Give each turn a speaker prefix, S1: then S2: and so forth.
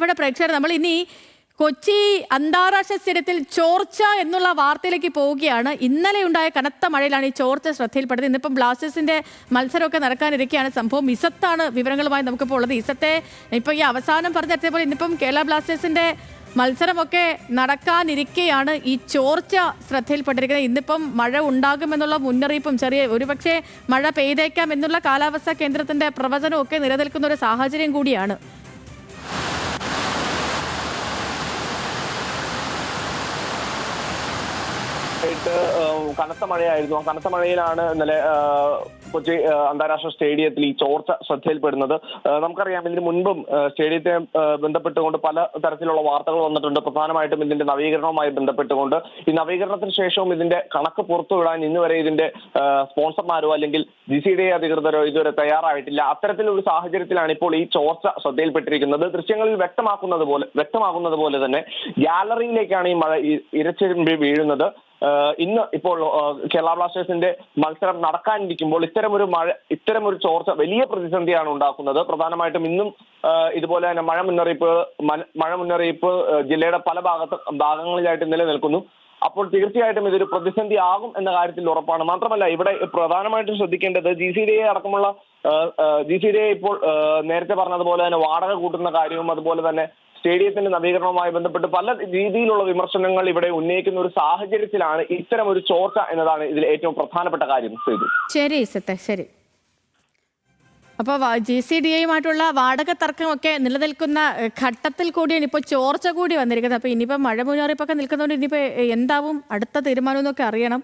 S1: നമ്മുടെ പ്രേക്ഷകർ നമ്മൾ ഇനി കൊച്ചി അന്താരാഷ്ട്ര സ്റ്റേഡിയത്തിൽ ചോർച്ച എന്നുള്ള വാർത്തയിലേക്ക് പോവുകയാണ്. ഇന്നലെ ഉണ്ടായ കനത്ത മഴയിലാണ് ഈ ചോർച്ച ശ്രദ്ധയിൽപ്പെട്ടത്. ഇന്നിപ്പം ബ്ലാസ്റ്റേഴ്സിന്റെ മത്സരമൊക്കെ നടക്കാനിരിക്കുകയാണ്. സംഭവം ഇസത്താണ് വിവരങ്ങളുമായി നമുക്കിപ്പോൾ ഉള്ളത്. ഇസത്തെ ഇപ്പോൾ ഈ അവസാനം പറഞ്ഞതുപോലെ ഇന്നിപ്പം കേരള ബ്ലാസ്റ്റേഴ്സിന്റെ മത്സരമൊക്കെ നടക്കാനിരിക്കെയാണ് ഈ ചോർച്ച ശ്രദ്ധയിൽപ്പെട്ടിരിക്കുന്നത്. ഇന്നിപ്പം മഴ ഉണ്ടാകുമെന്നുള്ള മുന്നറിയിപ്പും ഒരുപക്ഷെ മഴ പെയ്തേക്കാം എന്നുള്ള കാലാവസ്ഥാ കേന്ദ്രത്തിന്റെ പ്രവചനവും ഒക്കെ നിലനിൽക്കുന്ന ഒരു സാഹചര്യം കൂടിയാണ്.
S2: കനത്ത മഴയായിരുന്നു. ആ കനത്ത മഴയിലാണ് ഇന്നലെ കൊച്ചി അന്താരാഷ്ട്ര സ്റ്റേഡിയത്തിൽ ഈ ചോർച്ച ശ്രദ്ധയിൽപ്പെടുന്നത്. നമുക്കറിയാം, ഇതിന് മുൻപും സ്റ്റേഡിയത്തെ ബന്ധപ്പെട്ടുകൊണ്ട് പല തരത്തിലുള്ള വാർത്തകൾ വന്നിട്ടുണ്ട്. പ്രധാനമായിട്ടും ഇതിന്റെ നവീകരണവുമായി ബന്ധപ്പെട്ടുകൊണ്ട്. ഈ നവീകരണത്തിന് ശേഷവും ഇതിന്റെ കണക്ക് പുറത്തുവിടാൻ ഇന്ന് വരെ ഇതിന്റെ സ്പോൺസർമാരോ അല്ലെങ്കിൽ GCDA അധികൃതരോ ഇതുവരെ തയ്യാറായിട്ടില്ല. അത്തരത്തിലൊരു സാഹചര്യത്തിലാണ് ഇപ്പോൾ ഈ ചോർച്ച ശ്രദ്ധയിൽപ്പെട്ടിരിക്കുന്നത്. ദൃശ്യങ്ങളിൽ വ്യക്തമാകുന്നത് പോലെ തന്നെ ഗാലറിയിലേക്കാണ് ഈ മഴ ഇരച്ചിരുമ്പി വീഴുന്നത്. ഇന്ന് ഇപ്പോൾ കേരള ബ്ലാസ്റ്റേഴ്സിന്റെ മത്സരം നടക്കാനിരിക്കുമ്പോൾ ഇത്തരമൊരു ചോർച്ച വലിയ പ്രതിസന്ധിയാണ് ഉണ്ടാക്കുന്നത്. പ്രധാനമായിട്ടും ഇന്നും ഇതുപോലെ തന്നെ മഴ മുന്നറിയിപ്പ് ജില്ലയുടെ പല ഭാഗങ്ങളിലായിട്ട് നിലനിൽക്കുന്നു. അപ്പോൾ തീർച്ചയായിട്ടും ഇതൊരു പ്രതിസന്ധി ആകും എന്ന കാര്യത്തിൽ ഉറപ്പാണ്. മാത്രമല്ല, ഇവിടെ പ്രധാനമായിട്ടും ശ്രദ്ധിക്കേണ്ടത് GCDA ഇപ്പോൾ നേരത്തെ പറഞ്ഞതുപോലെ തന്നെ വാടക കൂട്ടുന്ന കാര്യവും അതുപോലെ തന്നെ സ്റ്റേഡിയത്തിന്റെ നവീകരണവുമായി ബന്ധപ്പെട്ട് പല രീതിയിലുള്ള വിമർശനങ്ങൾ ഇവിടെ ഉന്നയിക്കുന്ന ഒരു സാഹചര്യത്തിലാണ് ഇത്തരം ഒരു ചോർച്ച എന്നതാണ് ഇതിൽ ഏറ്റവും പ്രധാനപ്പെട്ട കാര്യം.
S1: ശരി. അപ്പോൾ GCDAയുമായിട്ടുള്ള വാടക തർക്കമൊക്കെ നിലനിൽക്കുന്ന ഘട്ടത്തിൽ കൂടിയാണ് ഇപ്പോൾ ചോർച്ച കൂടി വന്നിരിക്കുന്നത്. അപ്പോൾ ഇനിയിപ്പോൾ മഴ മുന്നറിയിപ്പൊക്കെ നിൽക്കുന്നതുകൊണ്ട് ഇനിയിപ്പോൾ എന്താവും അടുത്ത തീരുമാനം എന്നൊക്കെ അറിയണം.